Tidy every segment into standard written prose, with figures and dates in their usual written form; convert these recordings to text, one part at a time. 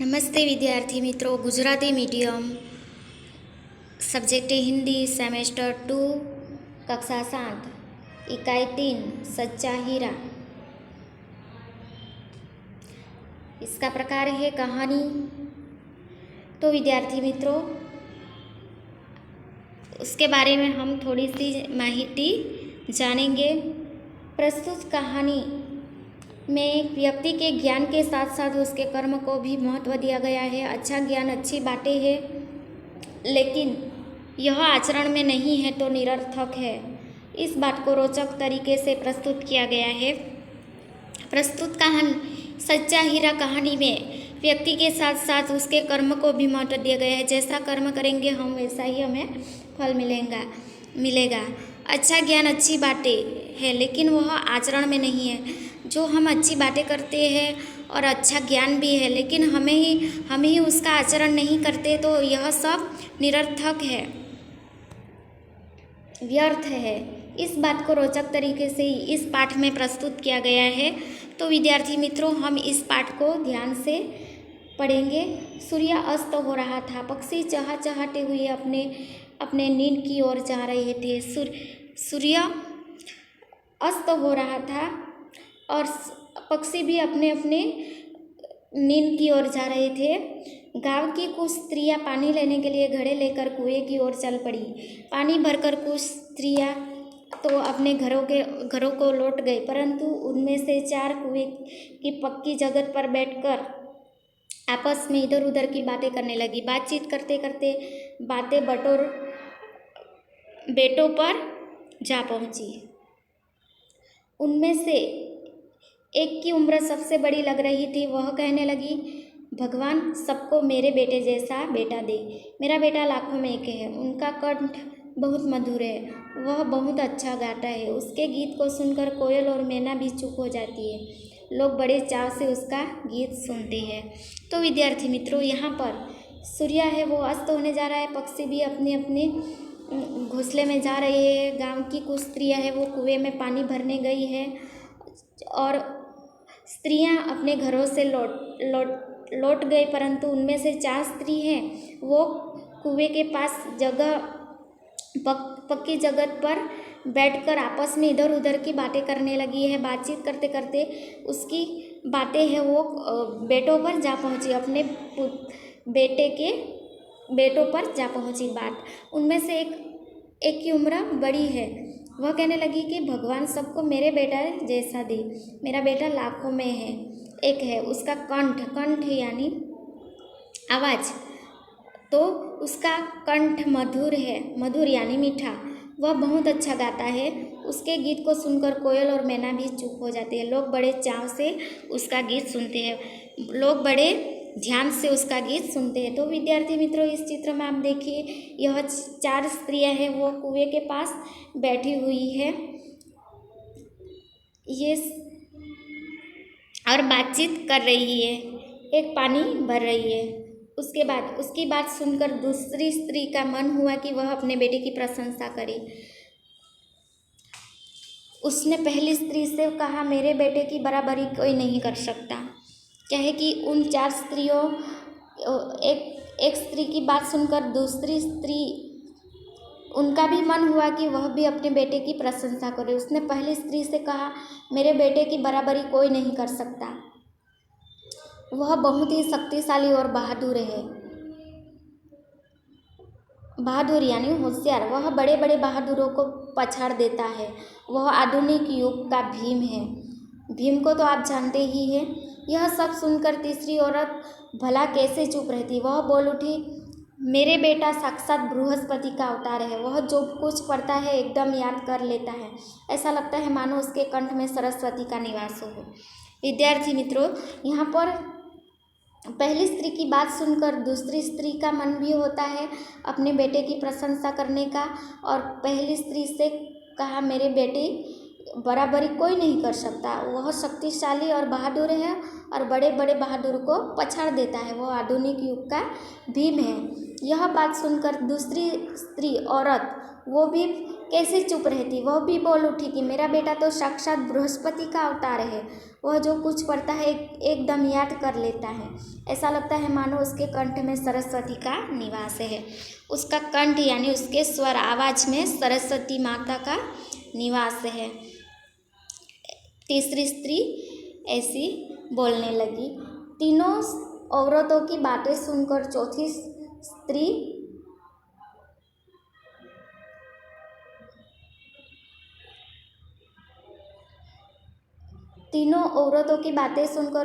नमस्ते विद्यार्थी मित्रों। Gujarati medium subject Hindi semester 2 कक्षा 7 इकाई 3 सच्चा हीरा। इसका प्रकार है कहानी। तो विद्यार्थी मित्रों, उसके बारे में हम थोड़ी सी माहिती जानेंगे। प्रस्तुत कहानी में एक व्यक्ति के ज्ञान के साथ साथ उसके कर्म को भी महत्व दिया गया है। अच्छा ज्ञान अच्छी बातें है, लेकिन यह आचरण में नहीं है तो निरर्थक है। इस बात को रोचक तरीके से प्रस्तुत किया गया है। प्रस्तुत कहानी सच्चा हीरा कहानी में व्यक्ति के साथ साथ उसके कर्म को भी महत्व दिया गया है। जैसा कर्म करेंगे हम, वैसा ही हमें फल मिलेगा। अच्छा ज्ञान अच्छी बातें है, लेकिन वह आचरण में नहीं है। जो हम अच्छी बातें करते हैं और अच्छा ज्ञान भी है, लेकिन हम ही उसका आचरण नहीं करते, तो यह सब निरर्थक है, व्यर्थ है। इस बात को रोचक तरीके से इस पाठ में प्रस्तुत किया गया है। तो विद्यार्थी मित्रों, हम इस पाठ को ध्यान से पढ़ेंगे। सूर्य अस्त हो रहा था। पक्षी चहचहाते हुए अपने नींद की ओर जा रहे थे। सूर्य अस्त हो रहा था और पक्षी भी अपने अपने नींद की ओर जा रहे थे। गांव की कुछ स्त्रियां पानी लेने के लिए घड़े लेकर कुएं की ओर चल पड़ी। पानी भरकर कुछ स्त्रियां तो अपने घरों को लौट गई, परंतु उनमें से 4 कुएं की पक्की जगह पर बैठकर आपस में इधर उधर की बातें करने लगी। बातचीत करते करते बातें बेटों पर जा पहुंची। उनमें से एक की उम्र सबसे बड़ी लग रही थी। वह कहने लगी, भगवान सबको मेरे बेटे जैसा बेटा दे। मेरा बेटा लाखों में एक है। उनका कंठ बहुत मधुर है। वह बहुत अच्छा गाता है। उसके गीत को सुनकर कोयल और मैना भी चुप हो जाती है। लोग बड़े चाव से उसका गीत सुनते हैं। तो विद्यार्थी मित्रों, यहाँ पर सूर्य है वो अस्त होने जा रहा है। पक्षी भी अपने अपने घोंसले में जा रहे हैं। गांव की कुछ स्त्रियां हैं वो कुएं में पानी भरने गई है और स्त्रियां अपने घरों से लौट गए, परंतु उनमें से 4 स्त्री हैं वो कुएं के पास पक्की जगह पर बैठकर आपस में इधर उधर की बातें करने लगी है। बातचीत करते करते उसकी बातें हैं वो बेटों पर जा पहुंची। अपने बेटों पर जा पहुंची बात। उनमें से एक की उम्र बड़ी है। वह कहने लगी कि भगवान सबको मेरे बेटा जैसा दे। मेरा बेटा लाखों में है, एक है। उसका कंठ यानी आवाज़, तो उसका कंठ मधुर है, मधुर यानी मीठा। वह बहुत अच्छा गाता है। उसके गीत को सुनकर कोयल और मैना भी चुप हो जाते हैं। लोग बड़े चाव से उसका गीत सुनते हैं। लोग बड़े ध्यान से उसका गीत सुनते हैं। तो विद्यार्थी मित्रों, इस चित्र में आप देखिए, यह 4 स्त्रियां हैं वो कुएं के पास बैठी हुई है ये और बातचीत कर रही है। एक पानी भर रही है। उसके बाद उसकी बात सुनकर दूसरी स्त्री का मन हुआ कि वह अपने बेटे की प्रशंसा करे। उसने पहली स्त्री से कहा, मेरे बेटे की बराबरी कोई नहीं कर सकता। क्या है कि उन 4 स्त्रियों एक स्त्री की बात सुनकर दूसरी स्त्री, उनका भी मन हुआ कि वह भी अपने बेटे की प्रशंसा करे। उसने पहली स्त्री से कहा, मेरे बेटे की बराबरी कोई नहीं कर सकता। वह बहुत ही शक्तिशाली और बहादुर है। बहादुर यानी होशियार। वह बड़े बड़े बहादुरों को पछाड़ देता है। वह आधुनिक युग का भीम है। भीम को तो आप जानते ही हैं। यह सब सुनकर तीसरी औरत भला कैसे चुप रहती। वह बोल उठी, मेरे बेटा साक्षात बृहस्पति का अवतार है। वह जो कुछ पढ़ता है एकदम याद कर लेता है। ऐसा लगता है मानो उसके कंठ में सरस्वती का निवास हो। विद्यार्थी मित्रों, यहाँ पर पहली स्त्री की बात सुनकर दूसरी स्त्री का मन भी होता है अपने बेटे की प्रशंसा करने का, और पहली स्त्री से कहा, मेरे बेटे बराबरी कोई नहीं कर सकता। वह शक्तिशाली और बहादुर है और बड़े बड़े बहादुर को पछाड़ देता है। वह आधुनिक युग का भीम है। यह बात सुनकर दूसरी स्त्री औरत वो भी कैसे चुप रहती। वह भी बोल उठी कि मेरा बेटा तो साक्षात बृहस्पति का अवतार है। वह जो कुछ पढ़ता है एकदम याद कर लेता है। ऐसा लगता है मानो उसके कंठ में सरस्वती का निवास है। उसका कंठ यानी उसके स्वर आवाज़ में सरस्वती माता का निवास है। तीसरी स्त्री ऐसी बोलने लगी। तीनों औरतों की बातें सुनकर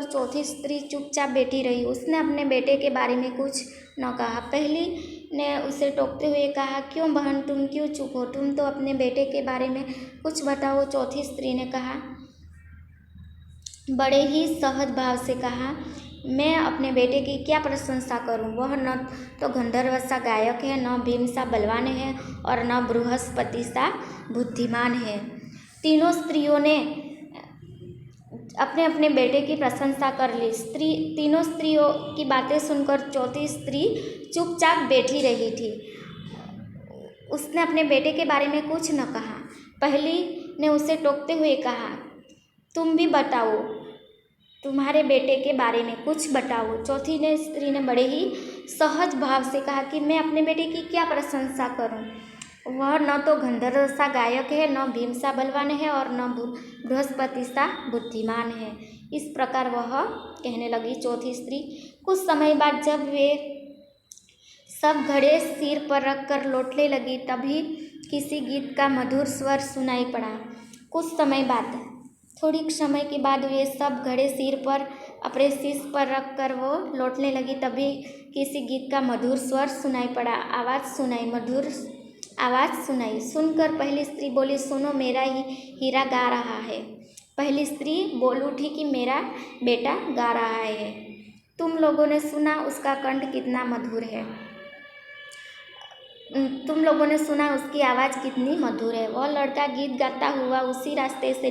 चौथी स्त्री चुपचाप बैठी रही। उसने अपने बेटे के बारे में कुछ न कहा। पहली ने उसे टोकते हुए कहा, क्यों बहन, तुम क्यों चुप हो? तुम तो अपने बेटे के बारे में कुछ बताओ। चौथी स्त्री ने कहा, बड़े ही सहज भाव से कहा, मैं अपने बेटे की क्या प्रशंसा करूं? वह न तो गंधर्व सा गायक है, न भीम सा बलवान है और न बृहस्पति सा बुद्धिमान है। तीनों स्त्रियों ने अपने अपने बेटे की प्रशंसा कर ली। तीनों स्त्रियों की बातें सुनकर चौथी स्त्री चुपचाप बैठी रही थी। उसने अपने बेटे के बारे में कुछ न कहा। पहली ने उसे टोकते हुए कहा, तुम भी बताओ, तुम्हारे बेटे के बारे में कुछ बताओ। चौथी स्त्री ने बड़े ही सहज भाव से कहा कि मैं अपने बेटे की क्या प्रशंसा करूं? वह न तो गंधर्व सा गायक है, न भीम सा बलवान है और न बृहस्पति सा बुद्धिमान है। इस प्रकार वह कहने लगी चौथी स्त्री। कुछ समय बाद जब वे सब घड़े सिर पर रखकर लौटने लगी, तभी किसी गीत का मधुर स्वर सुनाई पड़ा। कुछ समय बाद, थोड़ी समय के बाद वे सब घड़े सिर पर अपने शीश पर रख कर वो लौटने लगी, तभी किसी गीत का मधुर स्वर सुनाई पड़ा। मधुर आवाज़ सुनाई। सुनकर पहली स्त्री बोली, सुनो, मेरा ही हीरा गा रहा है। पहली स्त्री बोल उठी कि मेरा बेटा गा रहा है। तुम लोगों ने सुना उसका कंठ कितना मधुर है। तुम लोगों ने सुना उसकी आवाज़ कितनी मधुर है। वह लड़का गीत गाता हुआ उसी रास्ते से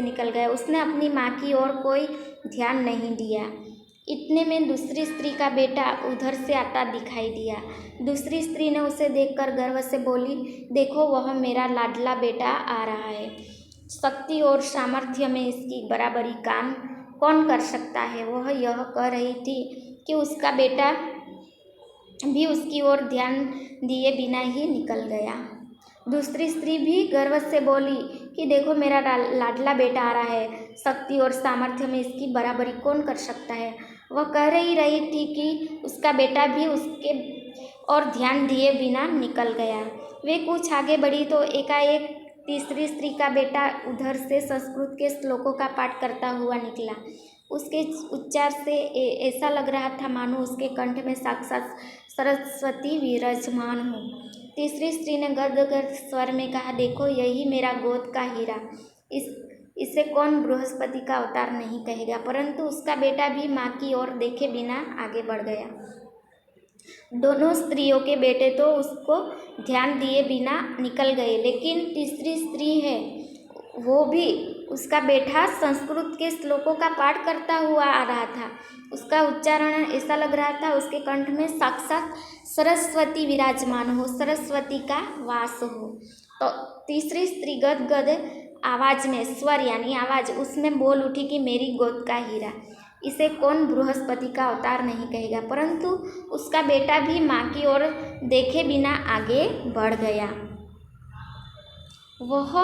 निकल गया। उसने अपनी माँ की ओर कोई ध्यान नहीं दिया। इतने में दूसरी स्त्री का बेटा उधर से आता दिखाई दिया। दूसरी स्त्री ने उसे देखकर गर्व से बोली, देखो, वह मेरा लाडला बेटा आ रहा है। शक्ति और सामर्थ्य में इसकी बराबरी कौन कर सकता है? वह यह कह रही थी कि उसका बेटा भी उसकी ओर ध्यान दिए बिना ही निकल गया। दूसरी स्त्री भी गर्व से बोली कि देखो, मेरा लाडला बेटा आ रहा है। शक्ति और सामर्थ्य में इसकी बराबरी कौन कर सकता है? वह कह रही थी कि उसका बेटा भी उसके और ध्यान दिए बिना निकल गया। वे कुछ आगे बढ़ी तो एकाएक तीसरी स्त्री का बेटा उधर से संस्कृत के श्लोकों का पाठ करता हुआ निकला। उसके उच्चार से ऐसा लग रहा था मानो उसके कंठ में साक्षात सरस्वती विराजमान हो। तीसरी स्त्री ने गदगद स्वर में कहा, देखो, यही मेरा गोद का हीरा। इसे कौन बृहस्पति का अवतार नहीं कहेगा? परंतु उसका बेटा भी माँ की ओर देखे बिना आगे बढ़ गया। दोनों स्त्रियों के बेटे तो उसको ध्यान दिए बिना निकल गए, लेकिन तीसरी स्त्री है, वो भी, उसका बेटा संस्कृत के श्लोकों का पाठ करता हुआ आ रहा था। उसका उच्चारण ऐसा लग रहा था उसके कंठ में साक्षात सरस्वती विराजमान हो, सरस्वती का वास हो। तो तीसरी स्त्री गदगद आवाज़ में, स्वर यानी आवाज़, उसमें बोल उठी कि मेरी गोद का हीरा, इसे कौन बृहस्पति का अवतार नहीं कहेगा? परंतु उसका बेटा भी माँ की ओर देखे बिना आगे बढ़ गया। वह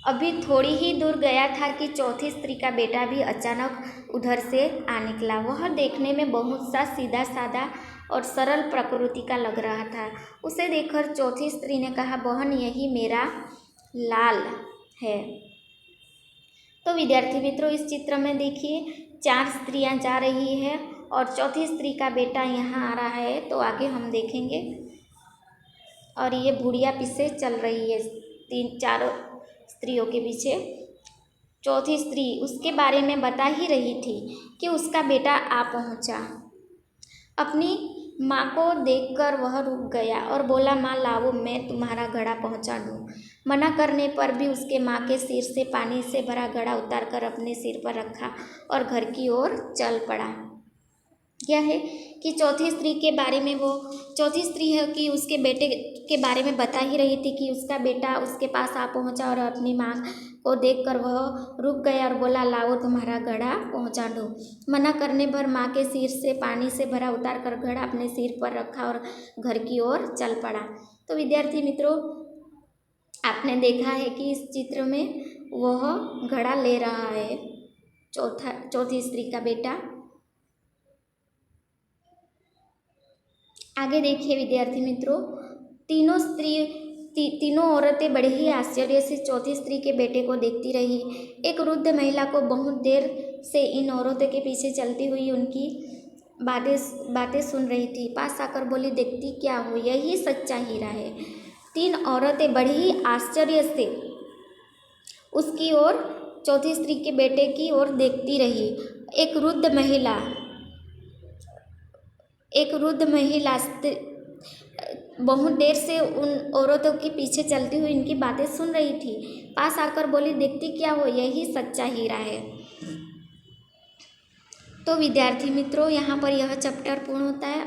अभी थोड़ी ही दूर गया था कि चौथी स्त्री का बेटा भी अचानक उधर से आ निकला। वह देखने में बहुत सा सीधा साधा और सरल प्रकृति का लग रहा था। उसे देखकर चौथी स्त्री ने कहा, बहन, यही मेरा लाल है। तो विद्यार्थी मित्रों, इस चित्र में देखिए 4 स्त्रियां जा रही है और चौथी स्त्री का बेटा यहाँ आ रहा है। तो आगे हम देखेंगे। और ये बुढ़िया पीछे चल रही है 3-4 स्त्रियों के पीछे। चौथी स्त्री उसके बारे में बता ही रही थी कि उसका बेटा आ पहुँचा। अपनी माँ को देखकर वह रुक गया और बोला, माँ लाओ, मैं तुम्हारा घड़ा पहुँचा दूँ। मना करने पर भी उसके माँ के सिर से पानी से भरा घड़ा उतारकर अपने सिर पर रखा और घर की ओर चल पड़ा। क्या है कि चौथी स्त्री के बारे में, वो चौथी स्त्री है कि उसके बेटे के बारे में बता ही रही थी कि उसका बेटा उसके पास आ पहुंचा और अपनी माँ को देखकर वह रुक गया और बोला, लाओ तुम्हारा घड़ा पहुंचा दो। मना करने पर माँ के सिर से पानी से भरा उतार कर घड़ा अपने सिर पर रखा और घर की ओर चल पड़ा। तो विद्यार्थी मित्रों, आपने देखा है कि इस चित्र में वह घड़ा ले रहा है, चौथी स्त्री का बेटा। आगे देखिए विद्यार्थी मित्रों, तीनों औरतें बड़े ही आश्चर्य से चौथी स्त्री के बेटे को देखती रही। एक वृद्ध महिला को बहुत देर से इन औरतों के पीछे चलती हुई उनकी बातें सुन रही थी। पास आकर बोली, देखती क्या हो, यही सच्चा हीरा है। तीन औरतें बड़ी ही आश्चर्य से उसकी ओर, चौथी स्त्री के बेटे की ओर देखती रही। एक वृद्ध महिला बहुत देर से उन औरतों के पीछे चलती हुई इनकी बातें सुन रही थी। पास आकर बोली, देखती क्या हो, यही सच्चा हीरा है। तो विद्यार्थी मित्रों, यहाँ पर यह चैप्टर पूर्ण होता है।